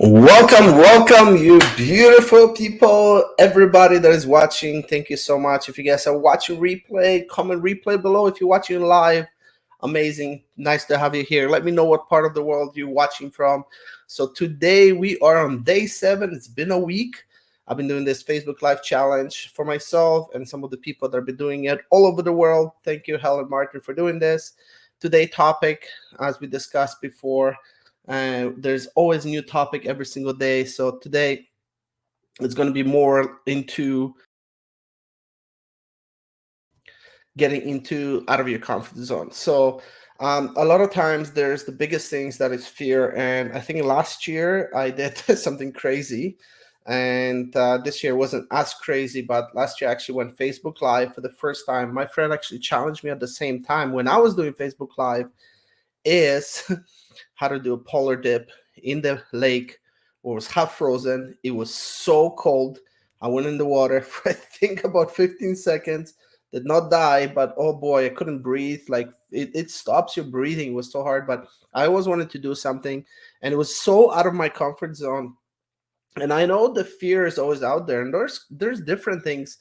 Welcome, you beautiful people, everybody that is watching. Thank you so much. If you guys are watching replay, comment replay below. If you're watching live, amazing. Nice to have you here. Let me know what part of the world you're watching from. So today we are on day 7. It's been a week. I've been doing this Facebook Live challenge for myself and some of the people that have been doing it all over the world. Thank you, Helen Martin, for doing this. Today topic, as we discussed before, there's always a new topic every single day. So today it's going to be more into getting into out of your comfort zone. So a lot of times there's the biggest things that is fear. And I think last year I did something crazy. And this year wasn't as crazy, but last year I actually went Facebook Live for the first time. My friend actually challenged me at the same time when I was doing Facebook Live is how to do a polar dip in the lake. It was half frozen. It was so cold. I went in the water for I think about 15 seconds. Did not die, but oh boy, I couldn't breathe. Like it stops your breathing. It was so hard. But I always wanted to do something, and it was so out of my comfort zone. And I know the fear is always out there, and there's different things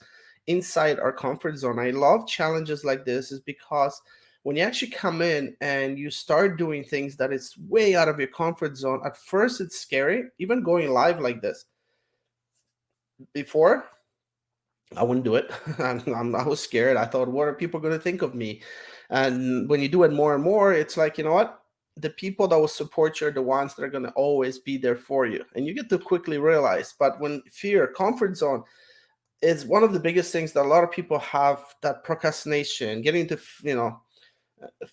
inside our comfort zone. I love challenges like this is because when you actually come in and you start doing things that is way out of your comfort zone, at first it's scary, even going live like this. Before, I wouldn't do it. I was scared. I thought, what are people going to think of me? And when you do it more and more, it's like, you know what? The people that will support you are the ones that are going to always be there for you. And you get to quickly realize. But when fear, comfort zone, is one of the biggest things that a lot of people have, that procrastination, getting to,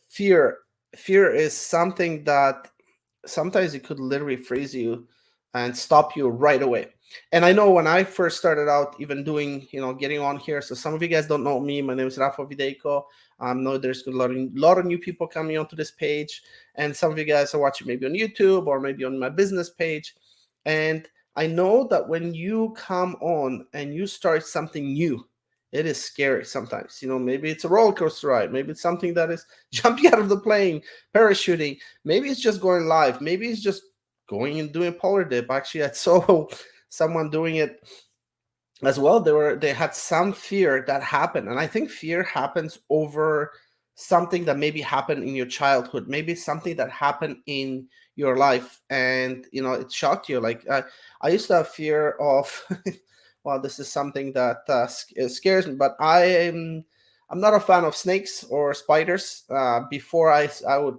fear. Fear is something that sometimes it could literally freeze you and stop you right away. And I know when I first started out, even doing, getting on here. So some of you guys don't know me. My name is Rafa Videiko. Know there's a lot of new people coming onto this page, and some of you guys are watching maybe on YouTube or maybe on my business page. And I know that when you come on and you start something new, it is scary sometimes. Maybe it's a roller coaster ride. Maybe it's something that is jumping out of the plane, parachuting. Maybe it's just going live. Maybe it's just going and doing polar dip. Actually, I saw someone doing it as well. They had some fear that happened, and I think fear happens over something that maybe happened in your childhood, maybe something that happened in your life, and it shocked you. Like I used to have fear of well, this is something that scares me, but I'm not a fan of snakes or spiders. Before I would,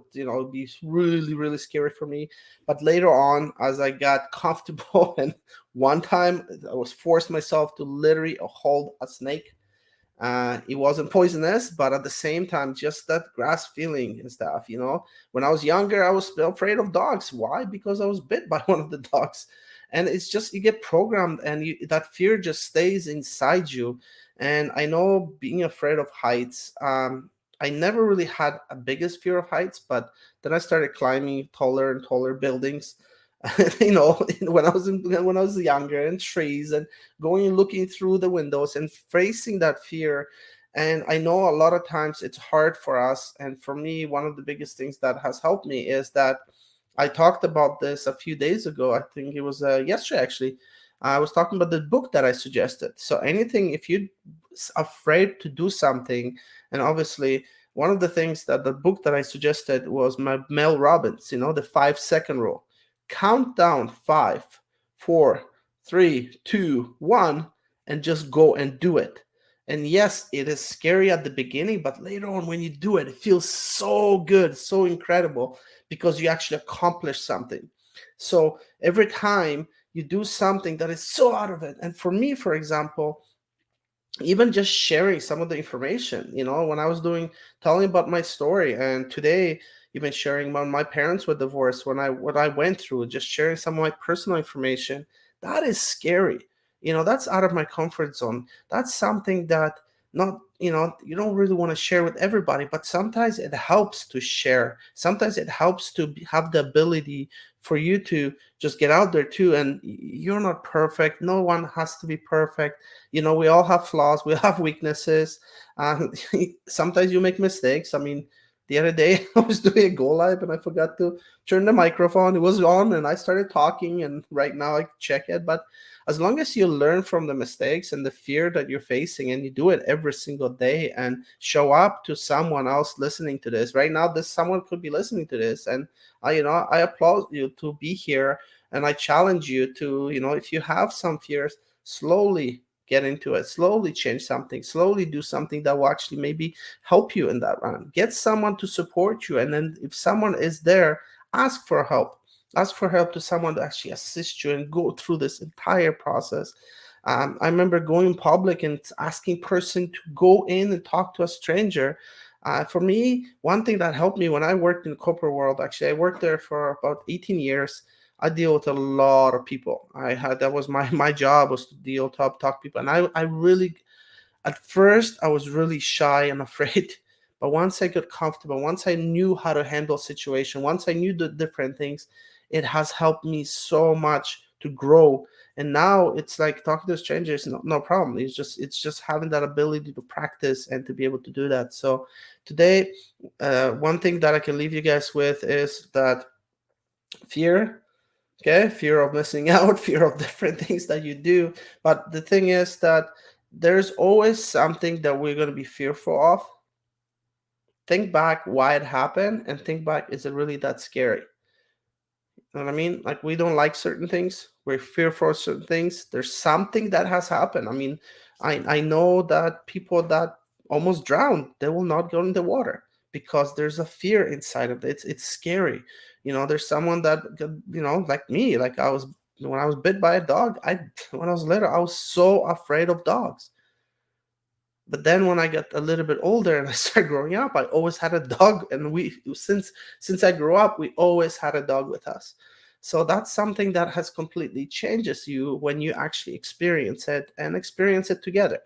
be really, really scary for me. But later on, as I got comfortable, and one time I was forced myself to literally hold a snake. It wasn't poisonous, but at the same time, just that grass feeling and stuff. When I was younger, I was afraid of dogs. Why? Because I was bit by one of the dogs. And it's just you get programmed, and that fear just stays inside you. And I know being afraid of heights. I never really had a biggest fear of heights, but then I started climbing taller and taller buildings. When I was younger, and trees, and going and looking through the windows and facing that fear. And I know a lot of times it's hard for us. And for me, one of the biggest things that has helped me is that I talked about this a few days ago. I think it was yesterday, actually. I was talking about the book that I suggested. So anything, if you're afraid to do something, and obviously one of the things that the book that I suggested was my Mel Robbins, the 5-second rule. Count down 5, 4, 3, 2, 1, and just go and do it. And yes, it is scary at the beginning, but later on when you do it, it feels so good, so incredible, because you actually accomplish something. So every time you do something that is so out of it, and for me, for example, even just sharing some of the information, when I was telling about my story, and today even sharing when my parents were divorced, what I went through, just sharing some of my personal information, that is scary. That's out of my comfort zone. That's something that not you don't really want to share with everybody, but sometimes it helps to share. Sometimes it helps to have the ability for you to just get out there too. And you're not perfect. No one has to be perfect. We all have flaws. We have weaknesses. And sometimes you make mistakes. I mean, The other day, I was doing a go live and I forgot to turn the microphone. It was on and I started talking, and right now I check it. But as long as you learn from the mistakes and the fear that you're facing, and you do it every single day and show up to someone else listening to this right now, this someone could be listening to this, and I applaud you to be here, and I challenge you to, if you have some fears, slowly get into it, slowly change something, slowly do something that will actually maybe help you in that run. Get someone to support you, and then if someone is there, ask for help. Ask for help to someone to actually assist you and go through this entire process. I remember going public and asking person to go in and talk to a stranger. For me, one thing that helped me when I worked in the corporate world, actually, I worked there for about 18 years. I deal with a lot of people. That was my job, was to deal, talk people. And I really, at first, I was really shy and afraid. But once I got comfortable, once I knew how to handle situation, once I knew the different things, it has helped me so much to grow. And now it's like talking to strangers, no problem. It's just having that ability to practice and to be able to do that. So today, one thing that I can leave you guys with is that fear, okay, fear of missing out, fear of different things that you do. But the thing is that there's always something that we're going to be fearful of. Think back why it happened, and think back, is it really that scary? You know what I mean? Like, we don't like certain things, we're fearful of certain things. There's something that has happened. I mean, I know that people that almost drowned, they will not go in the water because there's a fear inside of it. It's scary. There's someone that like me, like I was, when I was bit by a dog, when I was little, I was so afraid of dogs. But then when I got a little bit older and I started growing up, I always had a dog, and we since I grew up, we always had a dog with us. So that's something that has completely changes you when you actually experience it, and experience it together.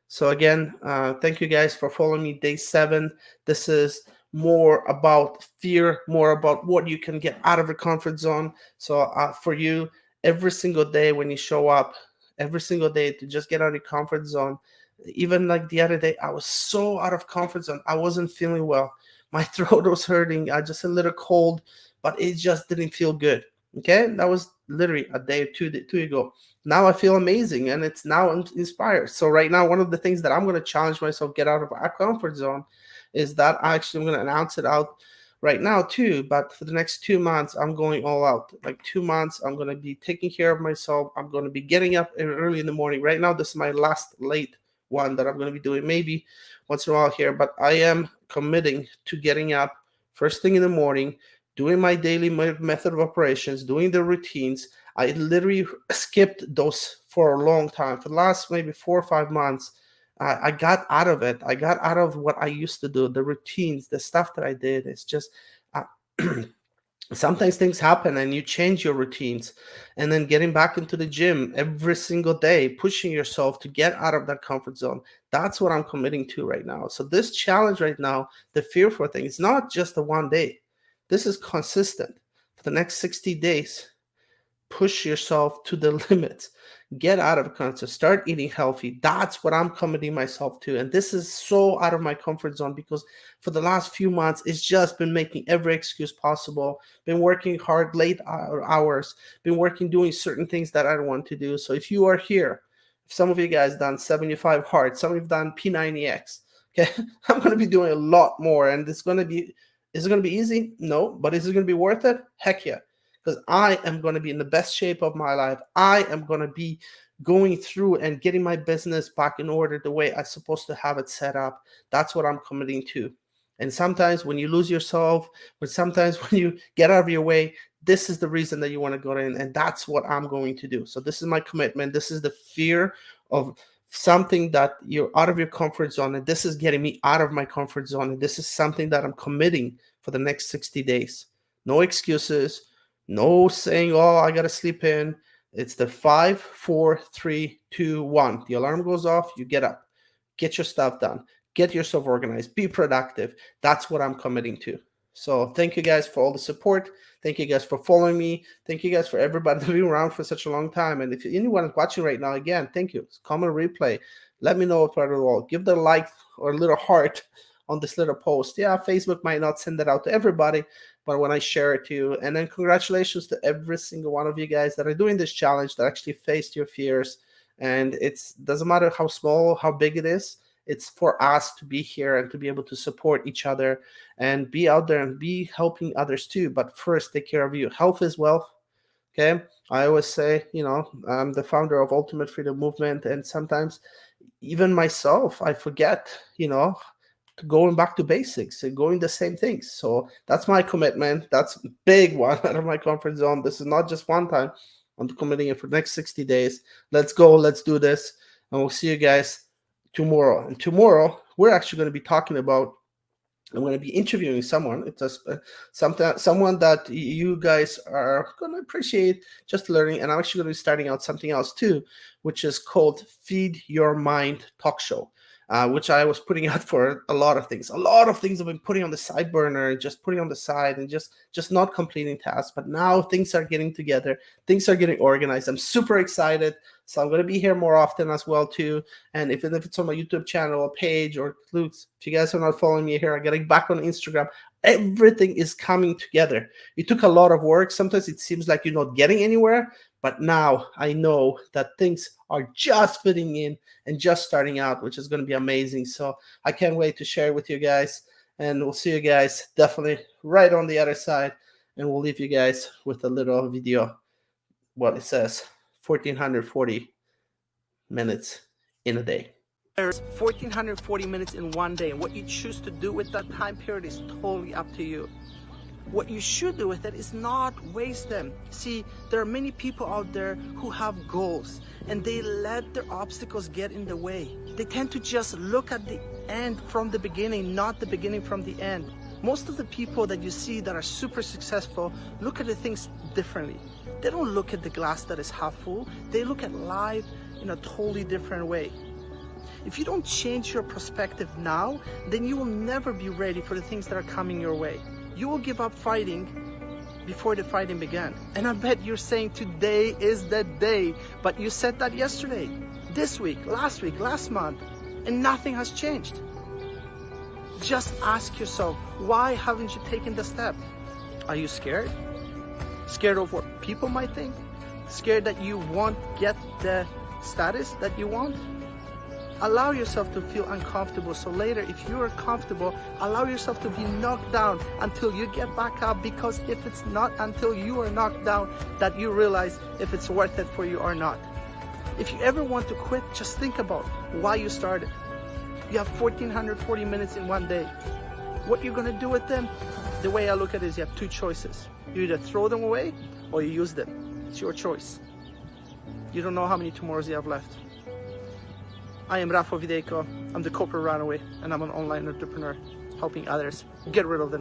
So again, thank you guys for following me. Day 7. This is more about fear, more about what you can get out of your comfort zone. So for you, every single day when you show up, every single day, to just get out of your comfort zone. Even like the other day, I was so out of comfort zone. I wasn't feeling well. My throat was hurting. I just a little cold, but it just didn't feel good. Okay, that was literally a day or two ago. Now I feel amazing, and it's now inspired. So right now, one of the things that I'm going to challenge myself, get out of our comfort zone, is that I'm going to announce it out right now too. But for the next 2 months, I'm going all out. Like 2 months, I'm going to be taking care of myself. I'm going to be getting up early in the morning. Right now, this is my last late one that I'm going to be doing maybe once in a while here, but I am committing to getting up first thing in the morning, doing my daily method of operations, doing the routines. I literally skipped those for a long time. For the last maybe 4 or 5 months, I got out of it. I got out of what I used to do, the routines, the stuff that I did. It's just uh, sometimes things happen and you change your routines, and then getting back into the gym every single day, pushing yourself to get out of that comfort zone. That's what I'm committing to right now. So this challenge right now, the fearful thing, it's not just the one day. This is consistent for the next 60 days. Push yourself to the limits. Get out of comfort. Start eating healthy. That's what I'm committing myself to. And this is so out of my comfort zone because for the last few months, it's just been making every excuse possible. Been working hard, late hours. Been working, doing certain things that I don't want to do. So if you are here, if some of you guys done 75 hard, some of you have done P90X. Okay, I'm going to be doing a lot more, and it's going to be. Is it going to be easy? No, but is it going to be worth it? Heck yeah. Because I am going to be in the best shape of my life. I am going to be going through and getting my business back in order the way I'm supposed to have it set up. That's what I'm committing to. And sometimes when you lose yourself, but sometimes when you get out of your way, this is the reason that you want to go in. And that's what I'm going to do. So this is my commitment. This is the fear of something that you're out of your comfort zone. And this is getting me out of my comfort zone. And this is something that I'm committing for the next 60 days. No excuses. No saying, oh, I got to sleep in. It's the 5, 4, 3, 2, 1. The alarm goes off. You get up. Get your stuff done. Get yourself organized. Be productive. That's what I'm committing to. So thank you guys for all the support. Thank you guys for following me. Thank you guys for everybody being around for such a long time. And if anyone is watching right now, again, thank you. Comment, replay. Let me know part of the wall. Give the like or a little heart on this little post. Yeah, Facebook might not send it out to everybody, but when I share it to you, and then congratulations to every single one of you guys that are doing this challenge, that actually faced your fears. And it's doesn't matter how small, how big it is. It's for us to be here and to be able to support each other and be out there and be helping others too. But first, take care of you. Health is wealth. Okay. I always say, I'm the founder of Ultimate Freedom Movement. And sometimes even myself, I forget, going back to basics and going the same things. So that's my commitment. That's a big one out of my comfort zone. This is not just one time. I'm committing it for the next 60 days. Let's go. Let's do this. And we'll see you guys tomorrow. And tomorrow, we're actually going to be talking about, I'm going to be interviewing someone. It's someone that you guys are going to appreciate just learning. And I'm actually going to be starting out something else too, which is called Feed Your Mind Talk Show. Which I was putting out for a lot of things. A lot of things I've been putting on the side burner, just putting on the side and just not completing tasks. But now things are getting together. Things are getting organized. I'm super excited. So I'm going to be here more often as well too. And even if it's on my YouTube channel or page or Luke's, if you guys are not following me here, I'm getting back on Instagram. Everything is coming together. It took a lot of work. Sometimes it seems like you're not getting anywhere. But now I know that things are just fitting in and just starting out, which is going to be amazing. So I can't wait to share with you guys. And we'll see you guys definitely right on the other side. And we'll leave you guys with a little video. What it says, 1,440 minutes in a day. There's 1,440 minutes in one day. And what you choose to do with that time period is totally up to you. What you should do with it is not waste them. See, there are many people out there who have goals and they let their obstacles get in the way. They tend to just look at the end from the beginning, not the beginning from the end. Most of the people that you see that are super successful look at the things differently. They don't look at the glass that is half full. They look at life in a totally different way. If you don't change your perspective now, then you will never be ready for the things that are coming your way. You will give up fighting before the fighting began. And I bet you're saying today is the day, but you said that yesterday, this week, last month, and nothing has changed. Just ask yourself, why haven't you taken the step? Are you scared? Scared of what people might think? Scared that you won't get the status that you want? Allow yourself to feel uncomfortable, so later if you are comfortable, allow yourself to be knocked down until you get back up, because if it's not until you are knocked down that you realize if it's worth it for you or not. If you ever want to quit, just think about why you started. You have 1,440 minutes in one day. What you're going to do with them, the way I look at it is you have two choices. You either throw them away or you use them. It's your choice. You don't know how many tomorrows you have left. I am Rafał Widejko. I'm the corporate runaway, and I'm an online entrepreneur helping others get rid of them.